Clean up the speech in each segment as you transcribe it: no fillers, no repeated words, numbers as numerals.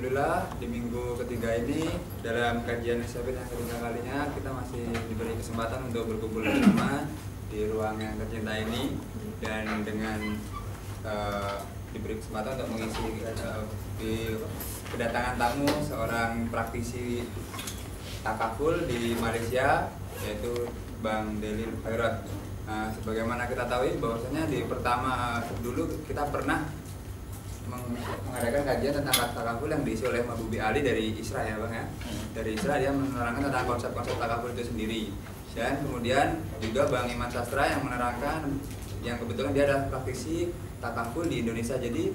Alhamdulillah di minggu ketiga ini dalam kajian SAP yang ketiga kalinya kita masih diberi kesempatan untuk berkumpul bersama di ruang yang tercinta ini, dan dengan diberi kesempatan untuk mengisi di kedatangan tamu seorang praktisi takaful di Malaysia, yaitu Bang Delil Khairat. Sebagaimana kita tahu bahwasanya di pertama dulu kita pernah mengadakan kajian tentang takaful yang diisi oleh Mabubi Ali dari ISRA, ya Bang ya. Dari ISRA dia menerangkan tentang konsep-konsep takaful itu sendiri. Dan kemudian juga Bang Iman Sastra yang menerangkan, yang kebetulan dia adalah praktisi takaful di Indonesia. Jadi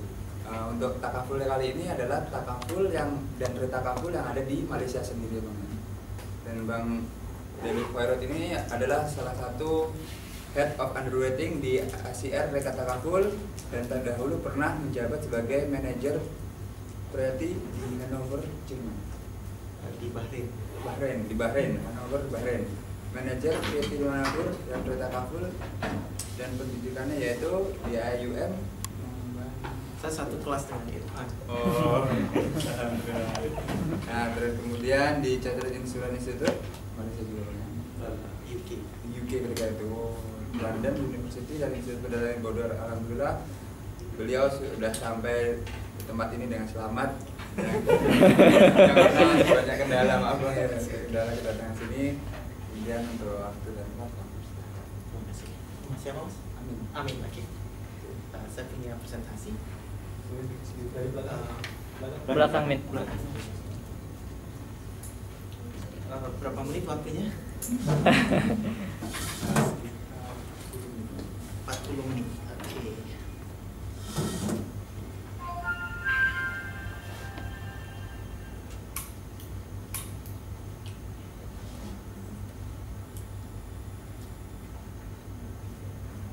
untuk takaful kali ini adalah takaful yang dan retakaful yang ada di Malaysia sendiri, Bang. Dan Bang Delil Khairat ini adalah salah satu Head of Underwriting di ACR Rekat Takaful, dan terdahulu pernah menjabat sebagai manajer properti di Hanover, Jerman. Di Bahrain, Hanover, Bahrain. Manajer properti di Hanover dan Rekat Takaful, dan pendidikannya yaitu di IUM. Saya satu kelas dengan Irfan. Oh. Nah, terus kemudian di Chartered Insurance Institute, Malaysia juga pernah. UK ketika itu. London University dan Institut Perdagangan Bodor. Alhamdulillah beliau sudah sampai di tempat ini dengan selamat. Karena banyak kendala, maaf Bang ya, kendala kedatangan sini. Kemudian untuk waktu dan tempat. Siapa Mas? Amin. Oke. Saya punya presentasi. Dari belakang Min. Berapa menit waktunya? 40 menit. Oke.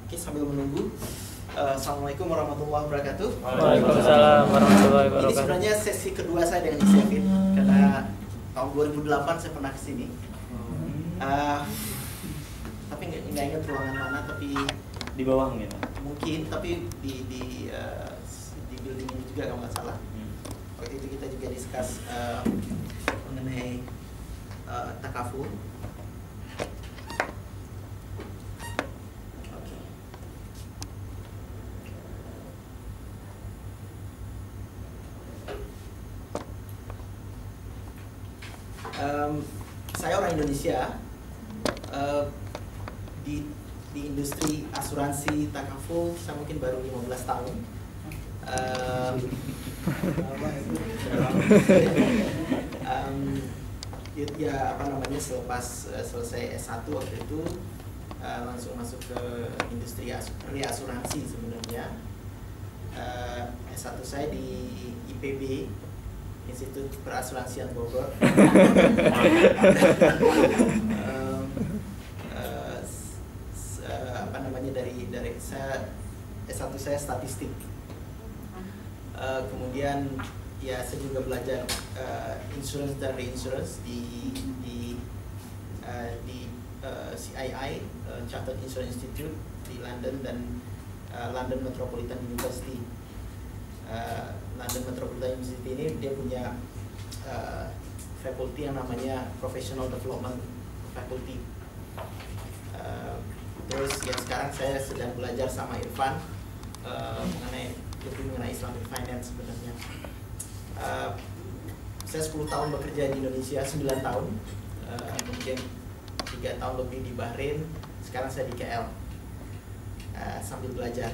Oke, sambil menunggu. Assalamualaikum warahmatullahi wabarakatuh. Waalaikumsalam warahmatullahi Ini wabarakatuh. sebenarnya sesi kedua saya dengan ICFIN, karena tahun 2008 saya pernah kesini. Tapi nggak ingat ruangan mana, tapi Di bawah gitu. mungkin, tapi di building ini juga kalau nggak salah. Waktu itu kita juga discuss mengenai takaful. Oke. Saya orang Indonesia. Di industri asuransi takaful saya mungkin baru 15 tahun. Ya apa namanya, selepas selesai S1 waktu itu langsung masuk ke industri reasuransi sebenarnya. S1 saya di IPB, Institut Perasuransian Bogor. Apa namanya, dari saya S1 saya statistik. Kemudian ya saya juga belajar insurance dan reinsurance di CII, Chartered Insurance Institute di London, dan London Metropolitan University. London Metropolitan University ini dia punya faculty yang namanya Professional Development Faculty. Terus ya sekarang saya sedang belajar sama Irfan lebih mengenai Islamic Finance sebenarnya. Saya 10 tahun bekerja di Indonesia, 9 tahun, kemudian 3 tahun lebih di Bahrain, sekarang saya di KL sambil belajar.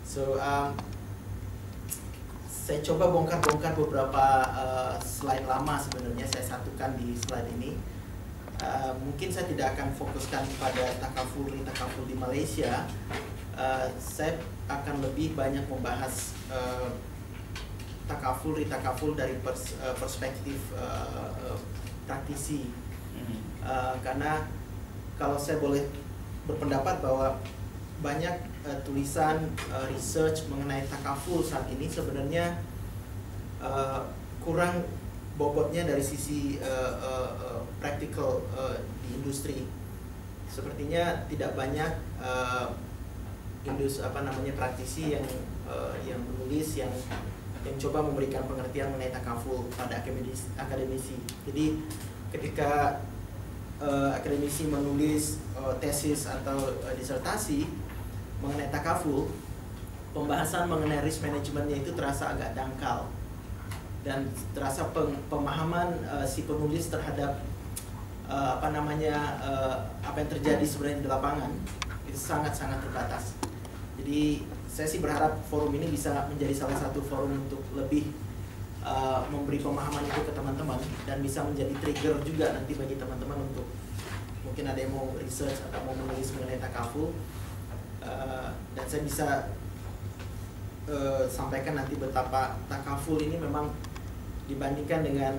So saya coba bongkar-bongkar beberapa slide lama sebenarnya, saya satukan di slide ini. Mungkin saya tidak akan fokuskan pada takaful di Malaysia. Saya akan lebih banyak membahas takaful dari perspektif praktisi. Karena kalau saya boleh berpendapat bahwa banyak tulisan research mengenai takaful saat ini sebenarnya kurang bobotnya dari sisi practical di industri. Sepertinya tidak banyak praktisi yang menulis, yang yang coba memberikan pengertian mengenai takaful pada akademisi. Jadi ketika akademisi menulis tesis atau disertasi mengenai takaful, pembahasan mengenai risk managementnya itu terasa agak dangkal dan terasa pemahaman si penulis terhadap apa yang terjadi sebenarnya di lapangan itu sangat-sangat terbatas. Jadi saya sih berharap forum ini bisa menjadi salah satu forum untuk lebih memberi pemahaman itu ke teman-teman dan bisa menjadi trigger juga nanti bagi teman-teman untuk mungkin ada yang mau research atau mau menulis mengenai takaful, dan saya bisa sampaikan nanti betapa takaful ini memang dibandingkan dengan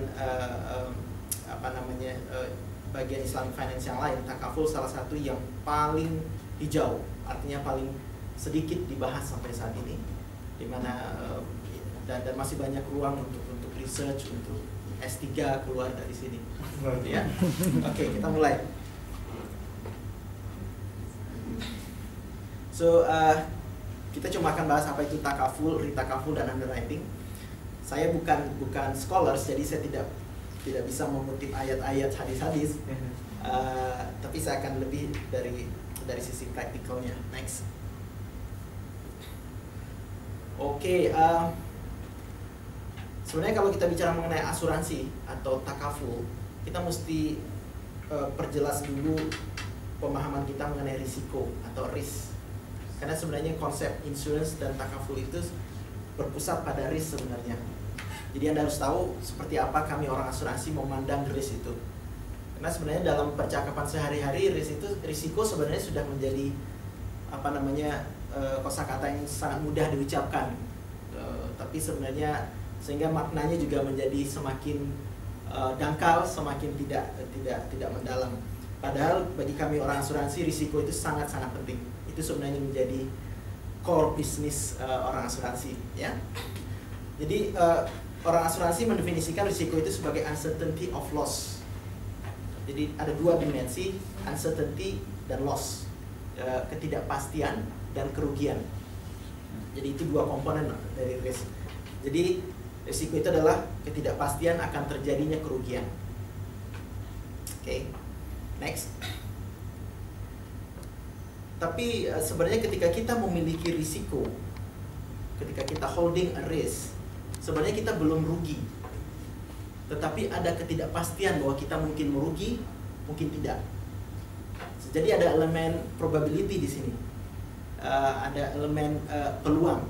bagian Islamic finance yang lain, takaful salah satu yang paling hijau, artinya paling sedikit dibahas sampai saat ini, dimana dan masih banyak ruang untuk research, untuk S3 keluar dari sini. Ya, oke, kita mulai. So kita cuma akan bahas apa itu takaful, ritakaful, dan underwriting. Saya bukan scholars, jadi saya tidak bisa mengutip ayat-ayat hadis-hadis, tapi saya akan lebih dari sisi praktikalnya. Next. Oke, sebenarnya kalau kita bicara mengenai asuransi atau takaful, kita mesti perjelas dulu pemahaman kita mengenai risiko atau risk. Karena sebenarnya konsep insurance dan takaful itu berpusat pada risk sebenarnya. Jadi Anda harus tahu seperti apa kami orang asuransi memandang risk itu. Karena sebenarnya dalam percakapan sehari-hari risiko sebenarnya sudah menjadi kosakata yang sangat mudah diucapkan. Tapi sebenarnya sehingga maknanya juga menjadi semakin dangkal, semakin tidak mendalam. Padahal bagi kami orang asuransi risiko itu sangat-sangat penting. Itu sebenarnya menjadi core bisnis orang asuransi, ya. Jadi orang asuransi mendefinisikan risiko itu sebagai uncertainty of loss. Jadi ada dua dimensi, uncertainty dan loss, ketidakpastian dan kerugian. Jadi itu dua komponen dari risk. Jadi risiko itu adalah ketidakpastian akan terjadinya kerugian. Oke, next. Tapi sebenarnya ketika kita memiliki risiko, ketika kita holding a risk, sebenarnya kita belum rugi. Tetapi ada ketidakpastian bahwa kita mungkin merugi, mungkin tidak. Jadi ada elemen probability di sini. Ada elemen peluang.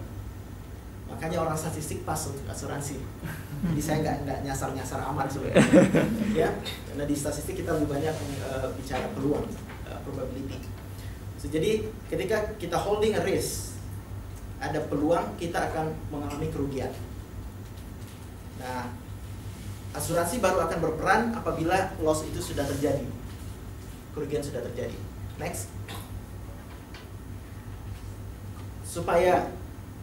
Makanya orang statistik pas untuk asuransi. Jadi saya nggak nyasar amat sebenarnya. Ya, karena di statistik kita lebih banyak bicara peluang, probability. Jadi ketika kita holding a risk, ada peluang kita akan mengalami kerugian. Nah, asuransi baru akan berperan apabila loss itu sudah terjadi, kerugian sudah terjadi. Next. Supaya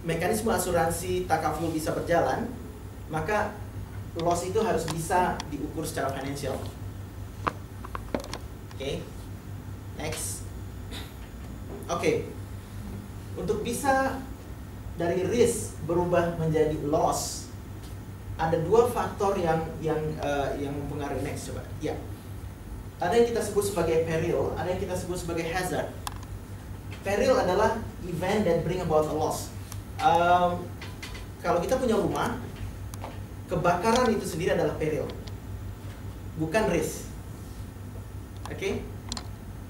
mekanisme asuransi takaful bisa berjalan, maka loss itu harus bisa diukur secara finansial. Oke. Next. Oke. Untuk bisa dari risk berubah menjadi loss, ada dua faktor yang mempengaruhi. Next, coba. Ya. Ada yang kita sebut sebagai peril, ada yang kita sebut sebagai hazard. Peril adalah event that bring about a loss. Kalau kita punya rumah, kebakaran itu sendiri adalah peril, bukan risk. Oke?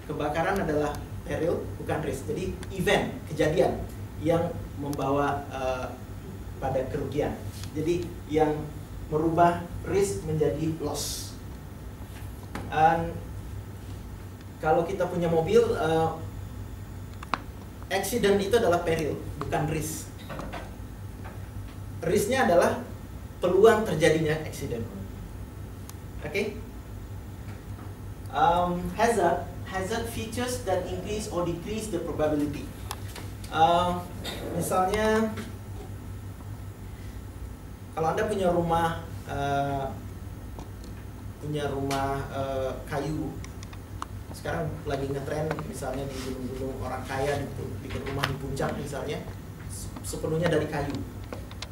Kebakaran adalah peril, bukan risk. Jadi event, kejadian yang membawa pada kerugian. Jadi yang merubah risk menjadi loss. Kalau kita punya mobil, accident itu adalah peril, bukan risk. Risknya adalah peluang terjadinya accident. Oke? Hazard features that increase or decrease the probability. Misalnya, kalau Anda punya rumah kayu, sekarang lagi ngetren misalnya di gunung-gunung orang kaya gitu, bikin rumah di puncak misalnya sepenuhnya dari kayu.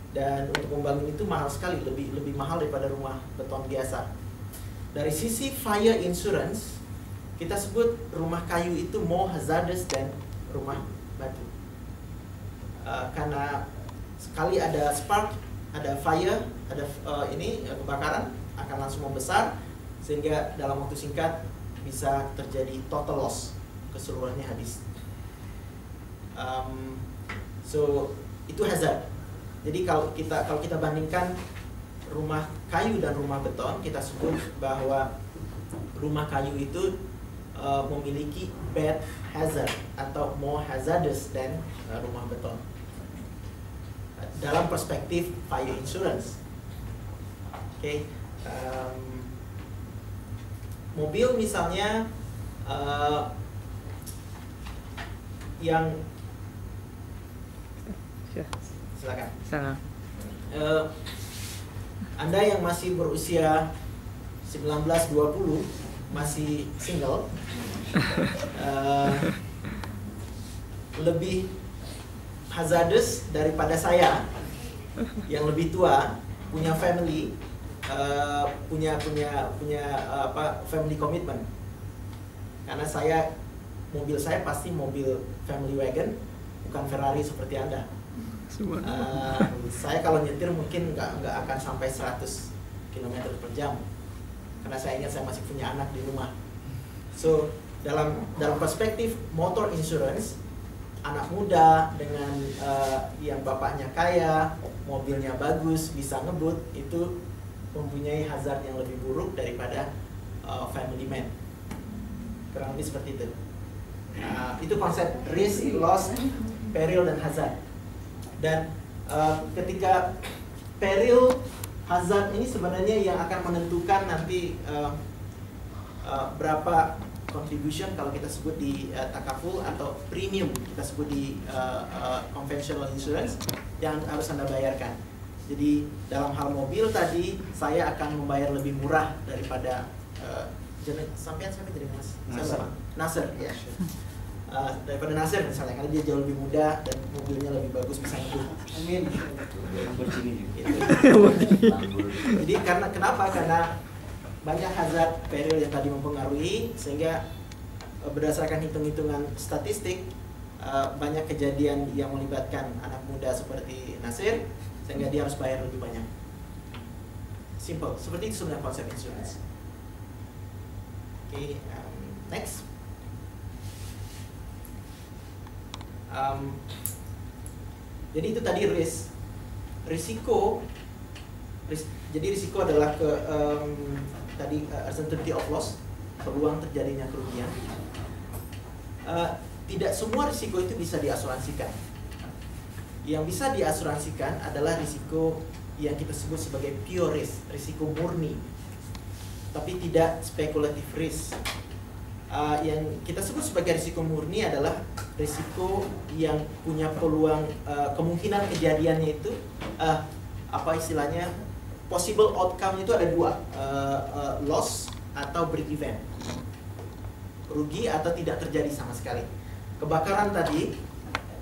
Dan untuk membangun itu mahal sekali, lebih mahal daripada rumah beton biasa. Dari sisi fire insurance, kita sebut rumah kayu itu more hazardous than rumah batu. Karena sekali ada spark, ada fire, ada kebakaran akan langsung membesar, sehingga dalam waktu singkat bisa terjadi total loss, keseluruhannya habis. So itu hazard. Jadi kalau kita bandingkan rumah kayu dan rumah beton, kita sebut bahwa rumah kayu itu memiliki bad hazard atau more hazardous than rumah beton dalam perspektif fire insurance. Oke. Mobil misalnya yang silakan. Anda yang masih berusia 19-20 masih single, lebih hazardous daripada saya yang lebih tua, punya family, punya family commitment. Karena mobil saya pasti mobil family wagon, bukan Ferrari seperti Anda. Saya kalau nyetir mungkin nggak akan sampai 100 km per jam, karena saya ingat saya masih punya anak di rumah. So dalam perspektif motor insurance, anak muda dengan yang bapaknya kaya, mobilnya bagus, bisa ngebut, itu mempunyai hazard yang lebih buruk daripada family man. Kurang lebih seperti itu. Itu konsep risk, loss, peril, dan hazard. Dan ketika peril, hazard ini sebenarnya yang akan menentukan nanti berapa contribution kalau kita sebut di takaful, atau premium kita sebut di conventional insurance yang harus Anda bayarkan. Jadi dalam hal mobil tadi, saya akan membayar lebih murah daripada sampai jadi Nasr ya. Daripada Nasr misalnya, karena dia jauh lebih muda dan mobilnya lebih bagus, bisa ngebut. Amin. Jadi kenapa? Karena banyak hazard peril yang tadi mempengaruhi, sehingga berdasarkan hitung-hitungan statistik banyak kejadian yang melibatkan anak muda seperti Nasir, sehingga dia harus bayar lebih banyak. Simple, seperti itu sebenarnya konsep insurance. Oke, next. Jadi itu tadi risiko. Jadi risiko adalah tadi uncertainty of loss, peluang terjadinya kerugian. Tidak semua risiko itu bisa diasuransikan. Yang bisa diasuransikan adalah risiko yang kita sebut sebagai pure risk, risiko murni, tapi tidak speculative risk. Yang kita sebut sebagai risiko murni adalah risiko yang punya peluang, kemungkinan kejadiannya itu apa istilahnya, possible outcome itu ada dua, loss atau break even, rugi atau tidak terjadi sama sekali. Kebakaran tadi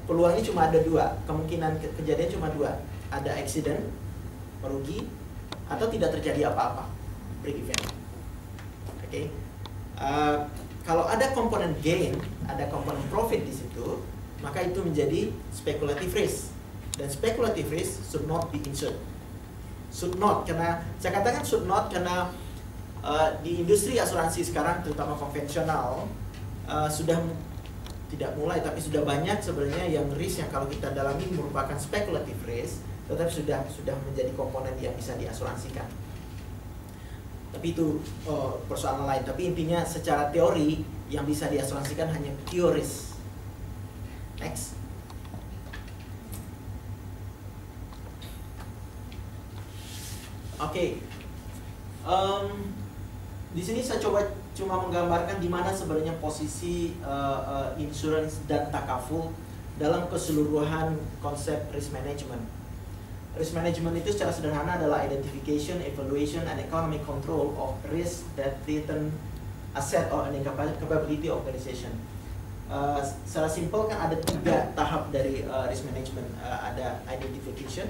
peluangnya cuma ada dua, kemungkinan kejadian cuma dua, ada accident, merugi, atau tidak terjadi apa-apa, break even. Oke. Kalau ada komponen gain, ada komponen profit di situ, maka itu menjadi speculative risk. Dan speculative risk should not be insured. Should not, karena saya katakan should not karena di industri asuransi sekarang, terutama konvensional, sudah tidak mulai, tapi sudah banyak sebenarnya yang risk yang kalau kita dalami merupakan speculative risk, tetapi sudah menjadi komponen yang bisa diasuransikan. Tapi itu persoalan lain. Tapi intinya secara teori yang bisa diasuransikan hanya pure risk. Next. Oke. Di sini saya cuma menggambarkan di mana sebenarnya posisi insurance dan takaful dalam keseluruhan konsep risk management. Risk management itu secara sederhana adalah identification, evaluation, and economic control of risk that threaten asset or any capability organization. Secara simpel kan ada tiga tahap dari risk management. Ada identification,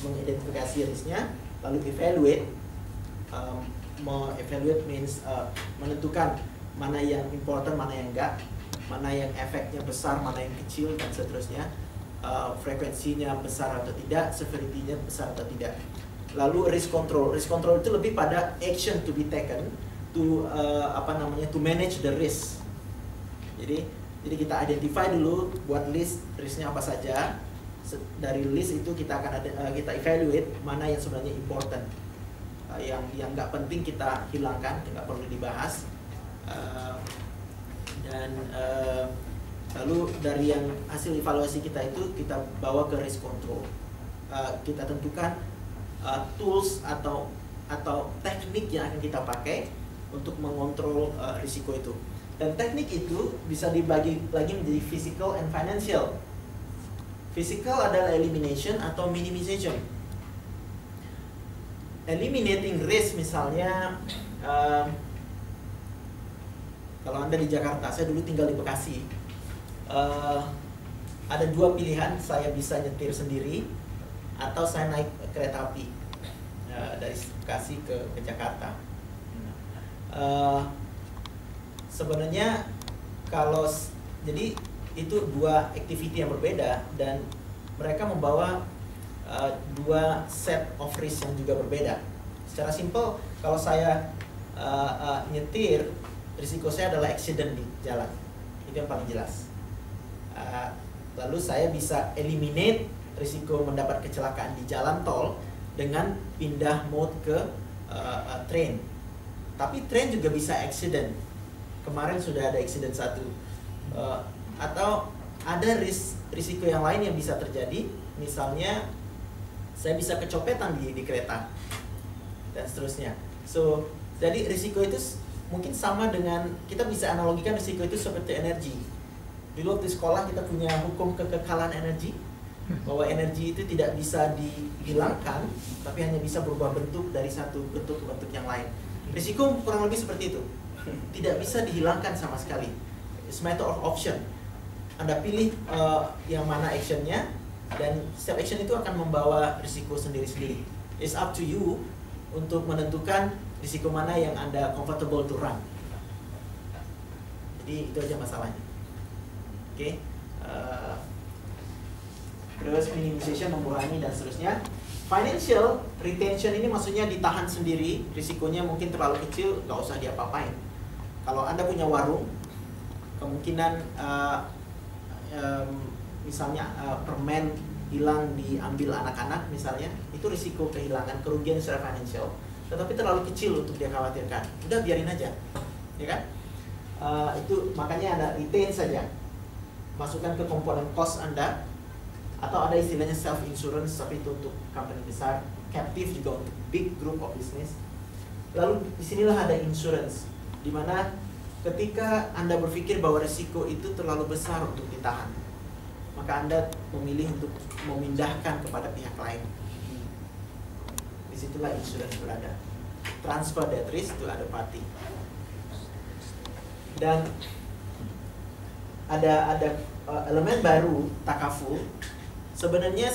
mengidentifikasi risknya, lalu evaluate. Evaluate means menentukan mana yang important, mana yang enggak, mana yang efeknya besar, mana yang kecil, dan seterusnya. Frekuensinya besar atau tidak, severity-nya besar atau tidak. Lalu risk control. Risk control itu lebih pada action to be taken to to manage the risk. Jadi kita identify dulu, buat list risknya apa saja. Dari list itu kita akan kita evaluate mana yang sebenarnya important. Yang nggak penting kita hilangkan, nggak perlu dibahas. Lalu dari yang hasil evaluasi kita itu kita bawa ke risk control. Kita tentukan tools atau teknik yang akan kita pakai untuk mengontrol risiko itu. Dan teknik itu bisa dibagi lagi menjadi physical and financial. Physical adalah elimination atau minimization. Eliminating risk misalnya, kalau Anda di Jakarta, saya dulu tinggal di Bekasi, ada dua pilihan, saya bisa nyetir sendiri atau saya naik kereta api dari Bekasi ke Jakarta. Sebenarnya jadi itu dua activity yang berbeda dan mereka membawa dua set of risk yang juga berbeda. Secara simpel, kalau saya nyetir, risiko saya adalah accident di jalan, itu yang paling jelas. Lalu saya bisa eliminate risiko mendapat kecelakaan di jalan tol dengan pindah mode ke train. Tapi train juga bisa accident. Kemarin sudah ada accident satu. Atau ada risiko yang lain yang bisa terjadi, misalnya saya bisa kecopetan di kereta dan seterusnya. Jadi risiko itu mungkin sama dengan, kita bisa analogikan risiko itu seperti energi. Dulu waktu sekolah kita punya hukum kekekalan energi, bahwa energi itu tidak bisa dihilangkan, tapi hanya bisa berubah bentuk dari satu bentuk ke bentuk yang lain. Risiko kurang lebih seperti itu, tidak bisa dihilangkan sama sekali. It's matter of option. Anda pilih yang mana actionnya, dan setiap action itu akan membawa risiko sendiri-sendiri. It's up to you untuk menentukan risiko mana yang Anda comfortable to run. Jadi itu aja masalahnya. Oke. Terus minimization, mengurangi dan seterusnya. Financial retention ini maksudnya ditahan sendiri, risikonya mungkin terlalu kecil, nggak usah diapa-apain. Kalau Anda punya warung, kemungkinan misalnya permen hilang diambil anak-anak misalnya, itu risiko kehilangan, kerugian secara financial, tetapi terlalu kecil untuk dia khawatirkan. Udah biarin aja, ya kan? Itu makanya ada retain saja, masukkan ke komponen cost Anda, atau ada istilahnya self insurance, tapi itu untuk company besar, captive juga untuk big group of business. Lalu disinilah ada insurance, dimana ketika Anda berpikir bahwa risiko itu terlalu besar untuk ditahan, maka Anda memilih untuk memindahkan kepada pihak lain. Disitulah insurance berada. Transfer that risk to other party. Dan ada elemen baru takaful. Sebenarnya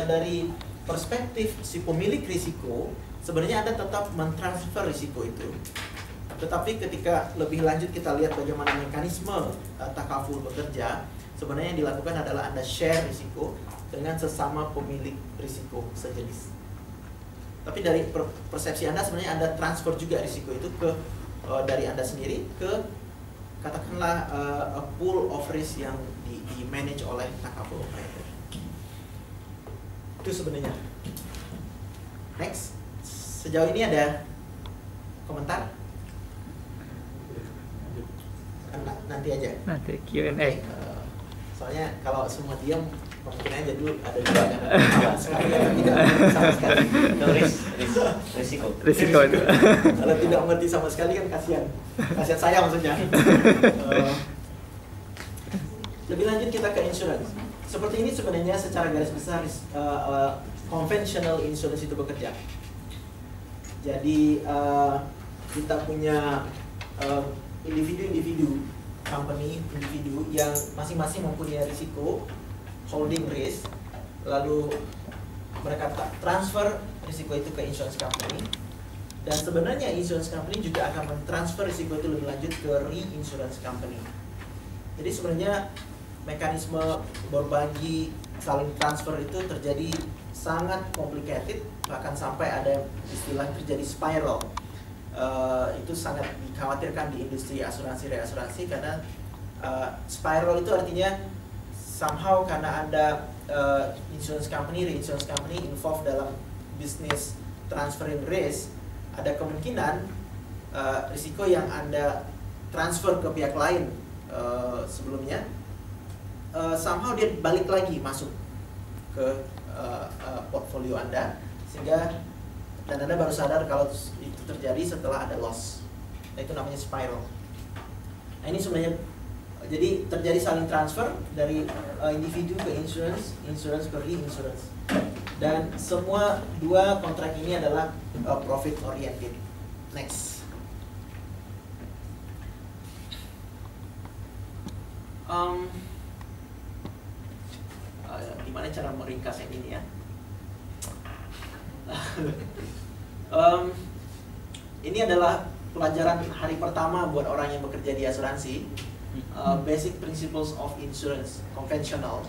dari perspektif si pemilik risiko, sebenarnya Anda tetap mentransfer risiko itu. Tetapi ketika lebih lanjut kita lihat bagaimana mekanisme takaful bekerja, sebenarnya yang dilakukan adalah Anda share risiko dengan sesama pemilik risiko sejenis. Tapi dari persepsi Anda, sebenarnya Anda transfer juga risiko itu ke dari Anda sendiri ke, katakanlah, a pool of risk yang di-manage oleh takaful operator. Itu sebenarnya. Next, sejauh ini ada komentar? Nanti aja. Nanti Q&A. Soalnya kalau semua diam, mungkin aja dulu ada juga kan sekali yang tidak sama sekali. Risiko itu. Kalau tidak mengerti sama sekali kan kasihan saya maksudnya. Lebih lanjut kita ke insurance. Seperti ini sebenarnya secara garis besar conventional insurance itu bekerja. Jadi kita punya individu company, individu yang masing-masing mempunyai risiko, holding risk, lalu mereka transfer risiko itu ke insurance company, dan sebenarnya insurance company juga akan mentransfer risiko itu lebih lanjut ke reinsurance company. Jadi sebenarnya mekanisme berbagi saling transfer itu terjadi sangat complicated, bahkan sampai ada istilah terjadi spiral. Itu sangat dikhawatirkan di industri asuransi reasuransi karena spiral itu artinya somehow karena ada insurance company, reinsurance company involved dalam bisnis transferring risk, ada kemungkinan risiko yang Anda transfer ke pihak lain sebelumnya somehow dia balik lagi masuk ke portfolio Anda, sehingga dan Anda baru sadar kalau itu terjadi setelah ada loss. Nah, itu namanya spiral. Nah, ini sebenarnya jadi terjadi saling transfer dari individu ke insurance, insurance ke reinsurance. Dan semua dua kontrak ini adalah profit oriented. Next. Gimana cara meringkas yang ini ya? Ini adalah pelajaran hari pertama buat orang yang bekerja di asuransi. Basic principles of insurance, konvensional.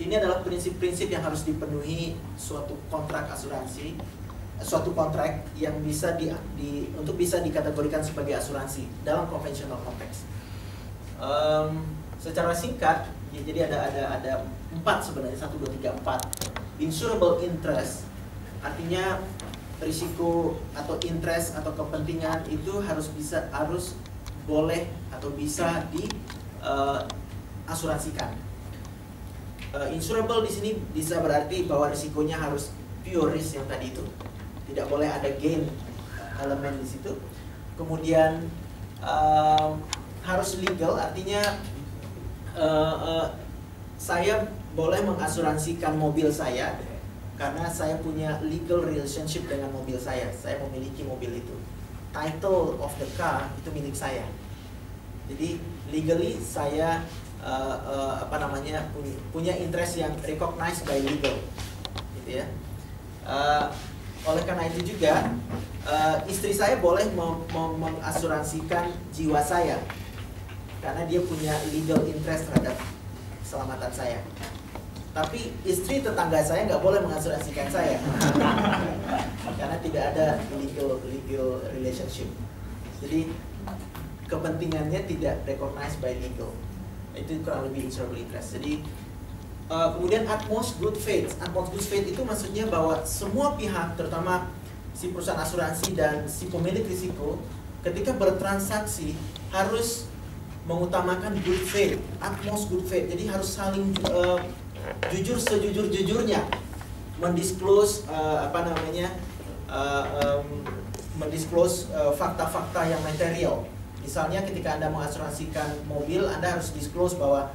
Ini adalah prinsip-prinsip yang harus dipenuhi suatu kontrak asuransi, suatu kontrak yang bisa untuk bisa dikategorikan sebagai asuransi dalam konvensional konteks. Secara singkat, ya, jadi ada 4 sebenarnya, 1, 2, 3, 4. Insurable interest artinya risiko atau interest atau kepentingan itu harus boleh atau bisa di asuransikan. Insurable di sini bisa berarti bahwa risikonya harus pure risk yang tadi itu, tidak boleh ada gain elemen di situ. Kemudian harus legal, artinya saya boleh mengasuransikan mobil saya karena saya punya legal relationship dengan mobil saya memiliki mobil itu. Title of the car itu milik saya. Jadi legally saya punya interest yang recognized by legal, gitu ya. Oleh karena itu juga istri saya boleh mengasuransikan jiwa saya karena dia punya legal interest terhadap keselamatan saya. Tapi istri tetangga saya nggak boleh mengasuransikan saya karena tidak ada legal relationship. Jadi kepentingannya tidak recognized by legal. Itu kurang lebih insurable interest. Jadi kemudian utmost good faith. Utmost good faith itu maksudnya bahwa semua pihak, terutama si perusahaan asuransi dan si pemilik risiko, ketika bertransaksi harus mengutamakan good faith, utmost good faith. Jadi harus saling jujur sejujur-jujurnya mendisclose mendisclose fakta-fakta yang material. Misalnya ketika Anda mengasuransikan mobil, Anda harus disclose bahwa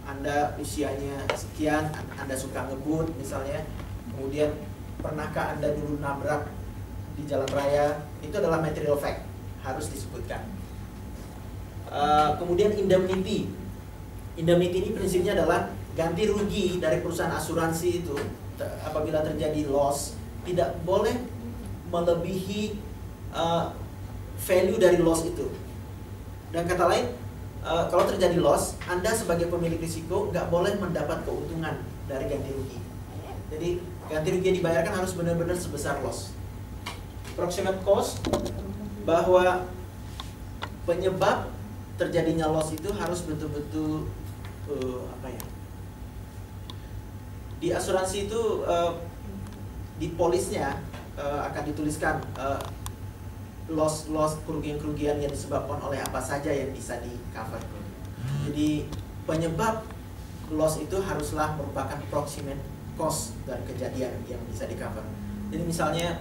Anda usianya sekian, Anda suka ngebut misalnya, kemudian pernahkah Anda dulu nabrak di jalan raya, itu adalah material fact, harus disebutkan. Kemudian indemnity. Indemnity ini prinsipnya adalah ganti rugi dari perusahaan asuransi itu apabila terjadi loss tidak boleh melebihi value dari loss itu. Dan kata lain, kalau terjadi loss, Anda sebagai pemilik risiko nggak boleh mendapat keuntungan dari ganti rugi. Jadi ganti rugi yang dibayarkan harus benar-benar sebesar loss. Proximate cost, bahwa penyebab terjadinya loss itu harus betul-betul di asuransi itu di polisnya akan dituliskan loss kerugian yang disebabkan oleh apa saja yang bisa di cover. Jadi penyebab loss itu haruslah merupakan proximate cost dari kejadian yang bisa di cover. Jadi misalnya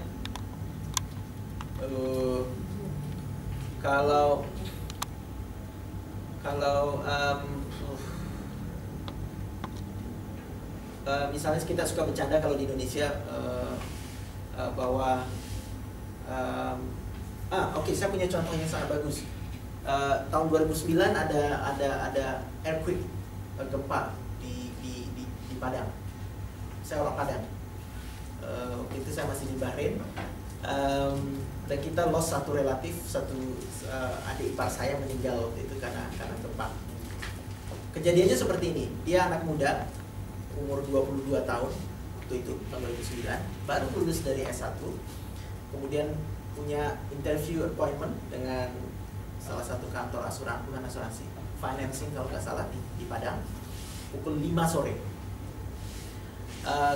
kalau misalnya kita suka bercanda kalau di Indonesia bahwa saya punya contoh yang sangat bagus. Tahun 2009 ada earthquake, gempa di Padang. Saya orang Padang. Waktu itu saya masih di Bahrain. Dan kita lost satu relatif, adik ipar saya meninggal waktu itu karena gempa. Kejadiannya seperti ini. Dia anak muda, umur 22 tahun, waktu itu tahun 2009, baru lulus dari S1. Kemudian punya interview appointment dengan salah satu kantor asuransi, financing kalau nggak salah di Padang, pukul 5 sore.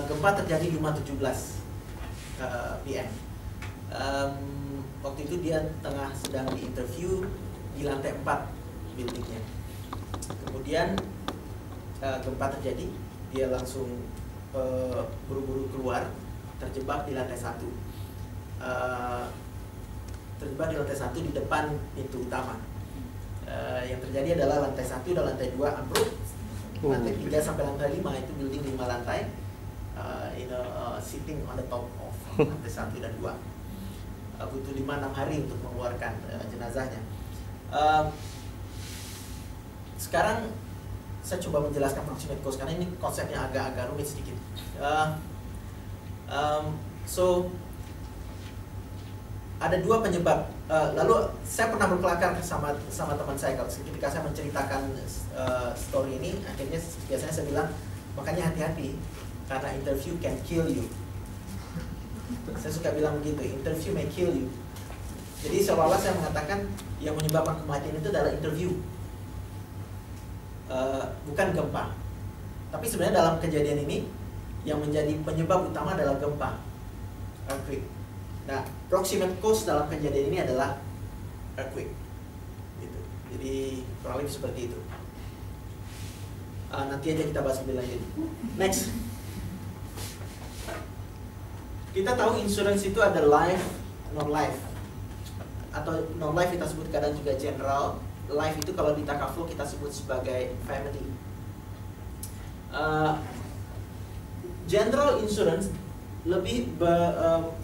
Gempa terjadi 5.17 PM. Waktu itu dia sedang di interview di lantai 4 buildingnya. Kemudian gempa terjadi, dia langsung buru-buru keluar, terjebak di lantai 1. Terjebak di lantai 1 di depan pintu utama. Yang terjadi adalah lantai 1 dan lantai 2 ambruk. Lantai 3 sampai lantai 5 itu building 5 lantai. Sitting on the top of lantai 1 dan 2. Butuh 5-6 hari untuk mengeluarkan jenazahnya. Sekarang saya coba menjelaskan proximate cause karena ini konsepnya agak rumit sedikit. So ada dua penyebab. Lalu saya pernah berkelakar sama teman saya ketika saya menceritakan story ini. Akhirnya biasanya saya bilang, makanya hati-hati karena interview can kill you. Saya suka bilang begitu, interview may kill you. Jadi seolah-olah saya mengatakan yang menyebabkan kematian itu adalah interview, bukan gempa. Tapi sebenarnya dalam kejadian ini yang menjadi penyebab utama adalah gempa, earthquake. Nah, proximate cause dalam kejadian ini adalah earthquake. Gitu. Jadi kurang lebih seperti itu. Nanti aja kita bahas lebih lanjut. Next. Kita tahu insurance itu ada life, non-life. Atau non-life kita sebut kadang juga general. Life itu kalau di takaful kita sebut sebagai family. General insurance lebih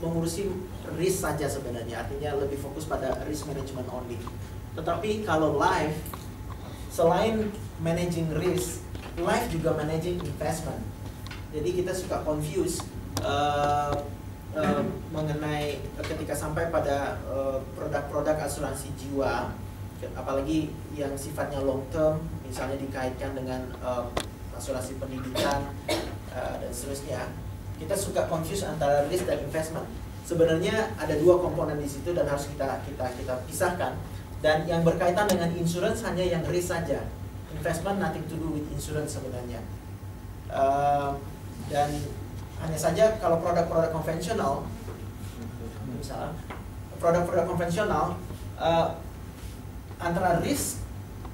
mengurusi risk saja sebenarnya, artinya lebih fokus pada risk management only. Tetapi kalau life, selain managing risk, life juga managing investment. Jadi kita suka confuse mengenai ketika sampai pada produk-produk asuransi jiwa, apalagi yang sifatnya long term, misalnya dikaitkan dengan asuransi pendidikan dan seterusnya, kita suka confuse antara risk dan investment. Sebenarnya ada dua komponen di situ dan harus kita pisahkan. Dan yang berkaitan dengan insurance hanya yang risk saja. Investment nothing to do with insurance sebenarnya. Dan hanya saja kalau produk-produk konvensional, misalnya produk-produk konvensional antara risk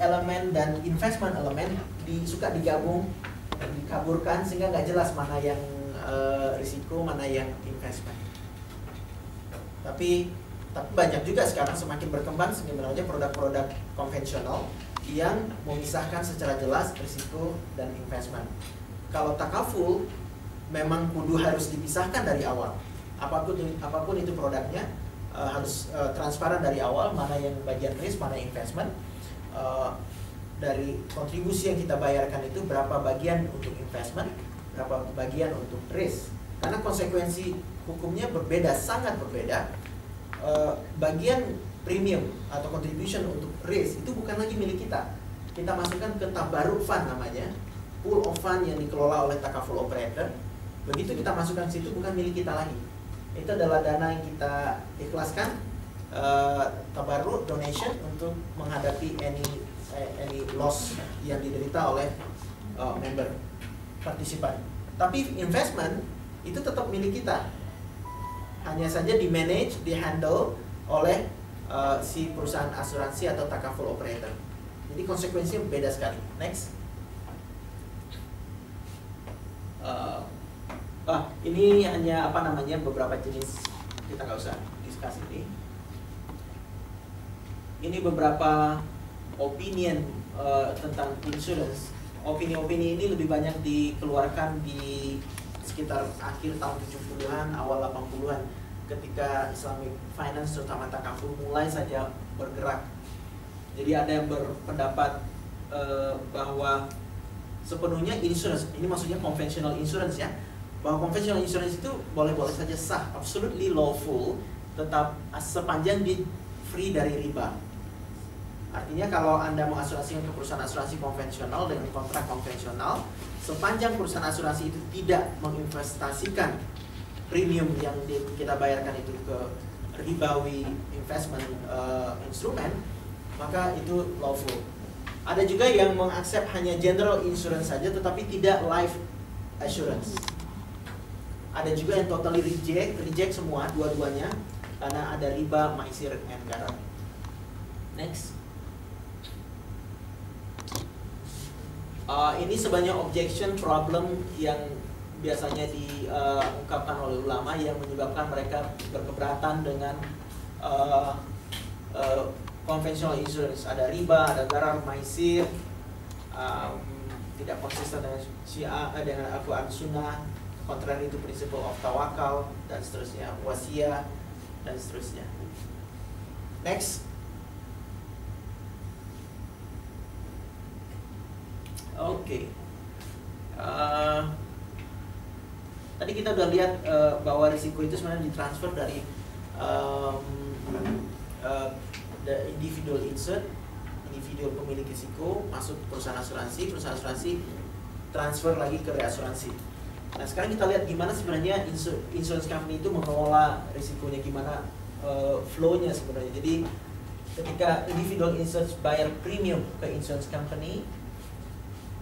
elemen dan investment elemen suka digabung dan dikaburkan sehingga nggak jelas mana yang risiko, mana yang investment. Tapi banyak juga sekarang semakin berkembang sebenarnya produk-produk konvensional yang memisahkan secara jelas risiko dan investment. Kalau takaful memang kudu harus dipisahkan dari awal. Apapun itu produknya harus transparan dari awal, mana yang bagian risk, mana investment. Dari kontribusi yang kita bayarkan itu berapa bagian untuk investment, berapa bagian untuk risk. Karena konsekuensi hukumnya berbeda, sangat berbeda. Bagian premium atau contribution untuk risk itu bukan lagi milik kita. Kita masukkan ke tabarruk fund namanya, pool of fund yang dikelola oleh takaful operator. Begitu kita masukkan situ bukan milik kita lagi. Itu adalah dana yang kita ikhlaskan, tabarruk donation untuk menghadapi any loss yang diderita oleh member partisipan. Tapi investment itu tetap milik kita. Hanya saja di manage, di handle oleh si perusahaan asuransi atau takaful operator. Jadi konsekuensinya beda sekali. Next. Ini hanya beberapa jenis, kita nggak usah discuss ini. Ini beberapa opinion tentang insurance. Opini-opini ini lebih banyak dikeluarkan di sekitar akhir tahun 70-an, awal 80-an, ketika Islamic finance terutama takaful mulai saja bergerak. Jadi ada yang berpendapat bahwa sepenuhnya insurance. Ini maksudnya conventional insurance ya. Bahwa conventional insurance itu boleh-boleh saja sah, absolutely lawful, tetap sepanjang di free dari riba. Artinya kalau Anda mengasuransikan ke perusahaan asuransi konvensional dengan kontrak konvensional, sepanjang perusahaan asuransi itu tidak menginvestasikan premium yang kita bayarkan itu ke ribawi investment instrumen, maka itu lawful. Ada juga yang mengaccept hanya general insurance saja tetapi tidak life assurance. Ada juga yang totally reject semua dua-duanya karena ada riba, maisir, and garar. Next. Ini sebanyak objection problem yang biasanya diungkapkan oleh ulama yang menyebabkan mereka berkeberatan dengan conventional insurance. Ada riba, ada garar, maisir, tidak konsisten dengan Syiah, dengan Al-Quran Sunnah, contrary to principle of tawakal, dan seterusnya, wasiat, dan seterusnya. Next. Oke. Tadi kita udah lihat bahwa risiko itu sebenarnya ditransfer dari the individual insured, individual pemilik risiko masuk perusahaan asuransi transfer lagi ke reasuransi. Nah sekarang kita lihat gimana sebenarnya insurance company itu mengelola risikonya, gimana flow-nya sebenarnya. Jadi ketika individual insured bayar premium ke insurance company,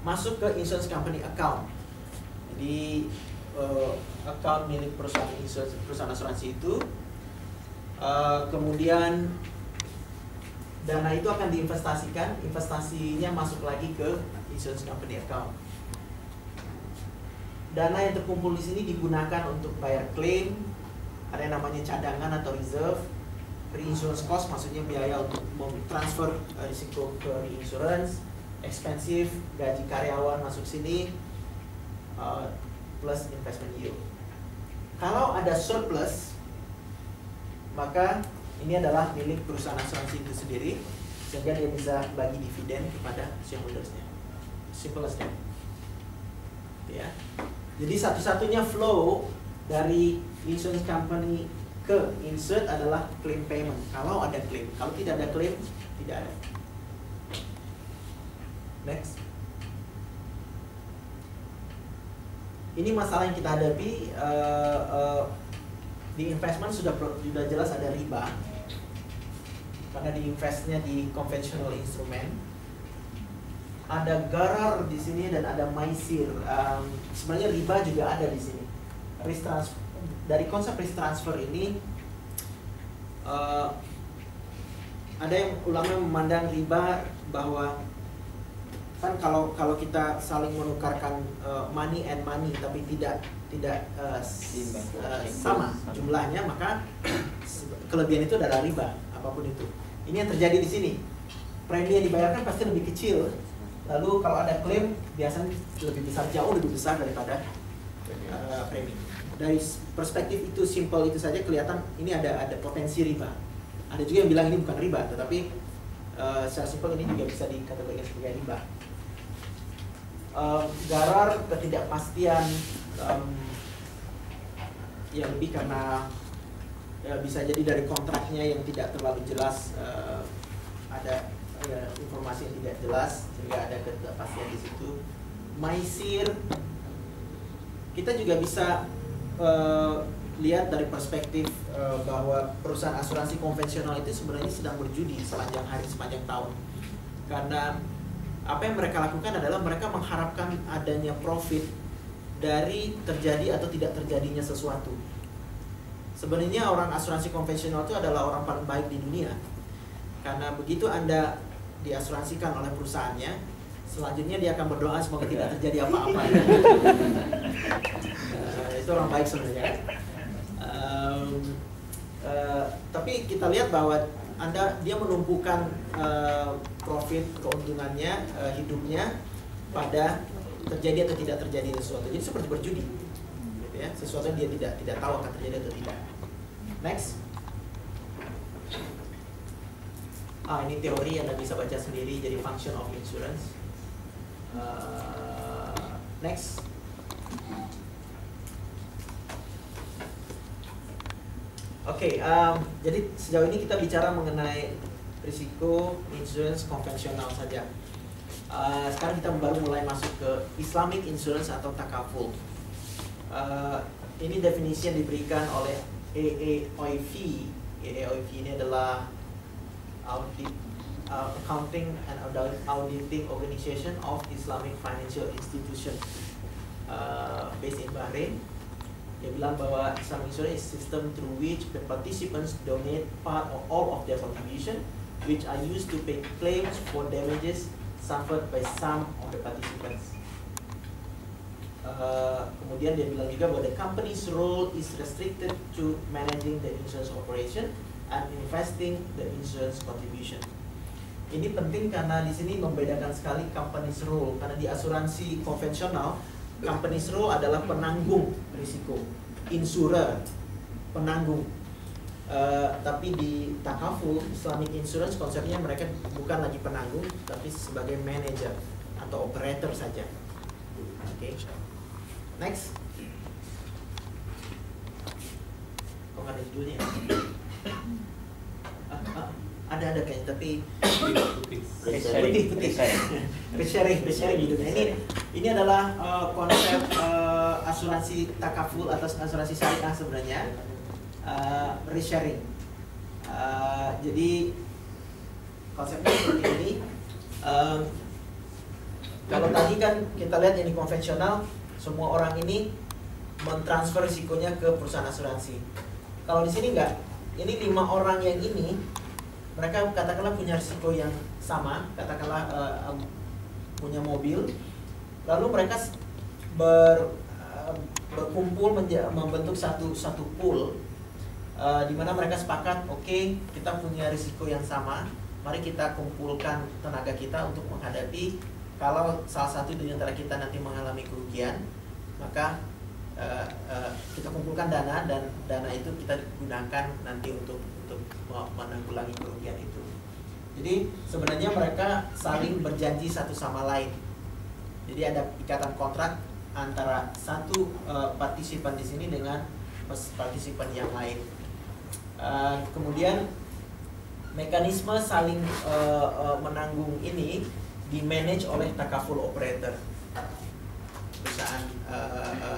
masuk ke insurance company account. Jadi account milik perusahaan asuransi itu, kemudian dana itu akan diinvestasikan, investasinya masuk lagi ke insurance company account. Dana yang terkumpul di sini digunakan untuk bayar klaim, ada yang namanya cadangan atau reserve, reinsurance cost maksudnya biaya untuk transfer risiko ke reinsurance, expensive, gaji karyawan masuk sini, plus investment yield. Kalau ada surplus, maka ini adalah milik perusahaan asuransi itu sendiri, sehingga dia bisa bagi dividen kepada shareholdersnya. Simple as that. Ya. Jadi satu-satunya flow dari insurance company ke insured adalah claim payment. Kalau ada claim, kalau tidak ada claim, tidak ada. Next. Ini masalah yang kita hadapi. Di investment sudah jelas ada riba karena diinvestnya di conventional instrument. Ada garar di sini dan ada maisir. Sebenarnya riba juga ada di sini. Dari konsep risk transfer ini ada yang ulama memandang riba bahwa kan kalau kita saling menukarkan money and money tapi tidak sama jumlahnya, maka kelebihan itu adalah riba apapun itu. Ini yang terjadi di sini. Premi yang dibayarkan pasti lebih kecil. Lalu kalau ada klaim biasanya lebih besar, jauh lebih besar daripada premi. Dari perspektif itu simple itu saja kelihatan ini ada potensi riba. Ada juga yang bilang ini bukan riba, tetapi secara simpel ini juga bisa dikategorikan sebagai riba. Garar, ketidakpastian, ya lebih karena bisa jadi dari kontraknya yang tidak terlalu jelas, ada informasi yang tidak jelas sehingga ada ketidakpastian di situ. Maisir, kita juga bisa lihat dari perspektif bahwa perusahaan asuransi konvensional itu sebenarnya sedang berjudi sepanjang hari, sepanjang tahun. Karena apa yang mereka lakukan adalah mereka mengharapkan adanya profit dari terjadi atau tidak terjadinya sesuatu. Sebenarnya orang asuransi konvensional itu adalah orang paling baik di dunia. Karena begitu Anda diasuransikan oleh perusahaannya, selanjutnya dia akan berdoa semoga tidak terjadi apa-apa. Itu orang baik sebenarnya. Tapi kita lihat bahwa dia menumpukan profit, keuntungannya, hidupnya pada terjadi atau tidak terjadi sesuatu. Jadi seperti berjudi, gitu ya. Sesuatu yang dia tidak tahu akan terjadi atau tidak. Next. Ini teori Anda bisa baca sendiri. Jadi function of insurance. Next. Oke, jadi sejauh ini kita bicara mengenai risiko insurance konvensional saja. Sekarang kita baru mulai masuk ke Islamic insurance atau takaful. Ini definisi yang diberikan oleh AAOIV. AAOIV ini adalah Accounting and Auditing Organization of Islamic Financial Institution, based in Bahrain. Dia bilang bahwa Islamic insurance is system through which the participants donate part or all of their contribution, which are used to pay claims for damages suffered by some of the participants. Kemudian dia bilang juga bahwa the company's role is restricted to managing the insurance operation and investing the insurance contribution. Ini penting karena di sini membedakan sekali company's role, karena di asuransi konvensional company's role adalah penanggung risiko, insurer, penanggung. Tapi di takaful Islamic insurance konsepnya mereka bukan lagi penanggung, tapi sebagai manager atau operator saja. Oke. Next. Kok nggak ada judulnya? Ada kayaknya, tapi putih. Sharing judulnya. Ini adalah konsep asuransi takaful atau asuransi syariah sebenarnya, resharing. Jadi konsepnya seperti ini. Kalau tadi kan kita lihat yang di konvensional, semua orang ini mentransfer risikonya ke perusahaan asuransi. Kalau di sini enggak. Ini 5 orang yang ini, mereka katakanlah punya risiko yang sama, katakanlah punya mobil, lalu mereka berkumpul membentuk satu pool, di mana mereka sepakat, oke, kita punya risiko yang sama, mari kita kumpulkan tenaga kita untuk menghadapi kalau salah satu di antara kita nanti mengalami kerugian, maka kita kumpulkan dana, dan dana itu kita gunakan nanti untuk menanggulangi kerugian itu. Jadi sebenarnya mereka saling berjanji satu sama lain. Jadi ada ikatan kontrak antara satu partisipan di sini dengan partisipan yang lain. Kemudian mekanisme saling menanggung ini di-manage oleh takaful operator, perusahaan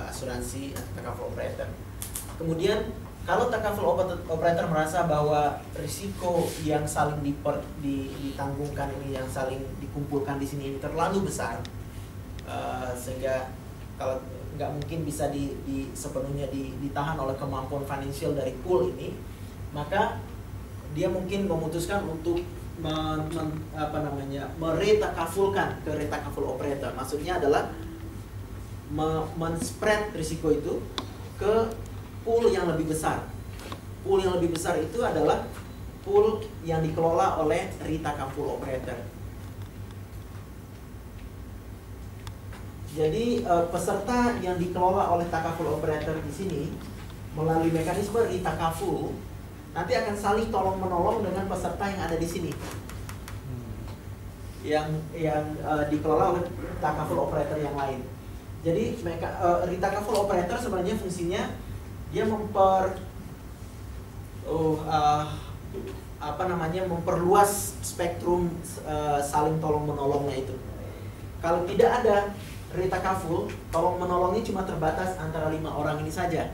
asuransi takaful operator. Kemudian kalau takaful operator merasa bahwa risiko yang saling ditanggungkan ini, yang saling dikumpulkan di sini ini terlalu besar, sehingga kalau nggak mungkin bisa sepenuhnya ditahan oleh kemampuan finansial dari pool ini, maka dia mungkin memutuskan untuk meretakafulkan ke retakaful operator. Maksudnya adalah men-spread risiko itu ke pool yang lebih besar. Pool yang lebih besar itu adalah pool yang dikelola oleh retakaful operator. Jadi peserta yang dikelola oleh takaful operator di sini melalui mekanisme retakaful nanti akan saling tolong menolong dengan peserta yang ada di sini, yang dikelola oleh takaful operator yang lain. Jadi retakaful operator sebenarnya fungsinya dia memperluas spektrum saling tolong menolongnya itu. Kalau tidak ada retakaful, tolong menolongnya cuma terbatas antara 5 orang ini saja.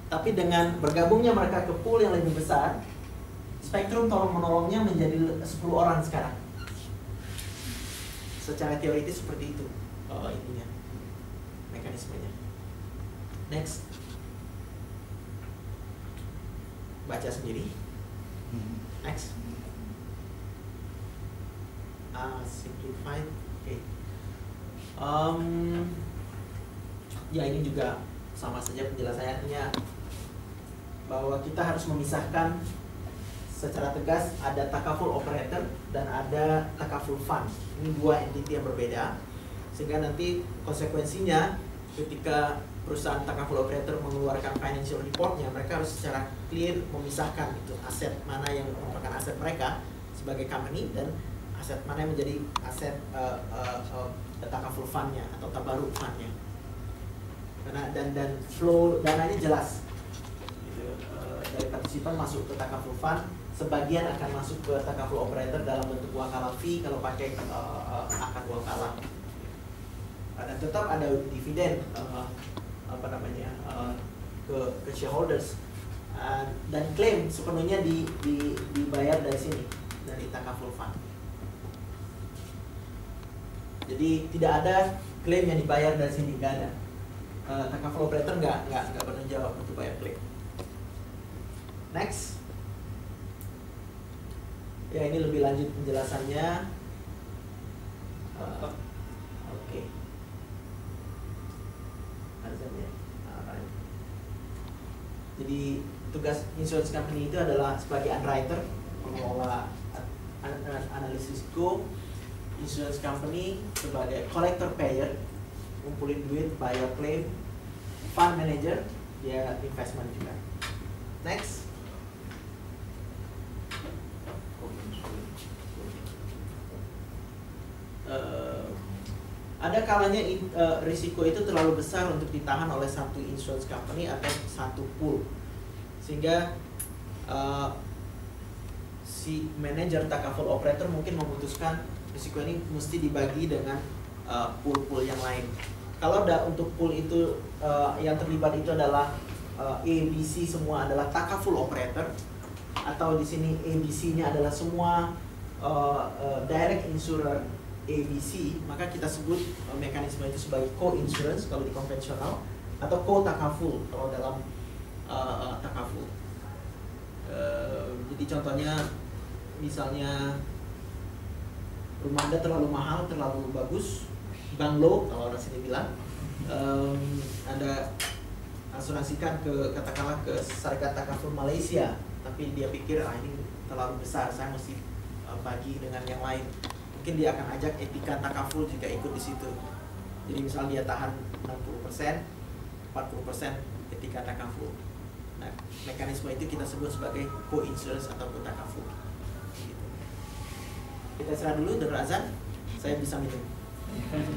Tapi dengan bergabungnya mereka ke pool yang lebih besar, spektrum tolong menolongnya menjadi 10 orang sekarang. Secara teoritis seperti itu ininya, mekanismenya. Next. Baca sendiri. Next. Simplified. Oke. Ya ini juga sama saja penjelasannya, bahwa kita harus memisahkan secara tegas, ada takaful operator dan ada takaful fund. Ini 2 entity yang berbeda, sehingga nanti konsekuensinya ketika perusahaan takaful operator mengeluarkan financial reportnya, mereka harus secara clear memisahkan itu aset mana yang merupakan aset mereka sebagai company dan aset mana yang menjadi aset takaful fundnya atau tabaruk fundnya. Karena dan flow dananya jelas. Gitu. Dari partisipan masuk ke takaful fund, sebagian akan masuk ke takaful operator dalam bentuk wakalah fee kalau pakai akad wakalah. Dan tetap ada dividen ke shareholders. Dan klaim sepenuhnya dibayar dari sini, dari takaful fund. Jadi tidak ada klaim yang dibayar dari sini, nggak ada. Takaful operator nggak bertanggung jawab untuk bayar klaim. Next. Ya, ini lebih lanjut penjelasannya. Oke. Jadi tugas insurance company itu adalah sebagai underwriter, pengelola analis risiko. Insurance company sebagai collector payer, ngumpulin duit, bayar claim. Fund manager, dia investment juga. Next. Ada kalanya risiko itu terlalu besar untuk ditahan oleh satu insurance company atau satu pool, sehingga si manajer takaful operator mungkin memutuskan risiko ini mesti dibagi dengan pool-pool yang lain. Kalau untuk pool itu yang terlibat itu adalah ABC, semua adalah takaful operator, atau di sini ABC-nya adalah semua direct insurer ABC, maka kita sebut mekanisme itu sebagai co-insurance kalau di konvensional, atau co-takaful kalau dalam takaful. Jadi contohnya misalnya rumah Anda terlalu mahal, terlalu bagus, banglo kalau orang sini bilang, Anda asuransikan katakanlah ke Syarikat Takaful Malaysia, tapi dia pikir ini terlalu besar, saya mesti bagi dengan yang lain. Mungkin dia akan ajak Etika Takaful juga ikut di situ. Jadi misal dia tahan 60%, 40% Etika Takaful. Nah, mekanisme itu kita sebut sebagai co-insurance atau co-takaful. Gitu. Kita istirahat dulu, udah azan, saya bisa minum. Okay.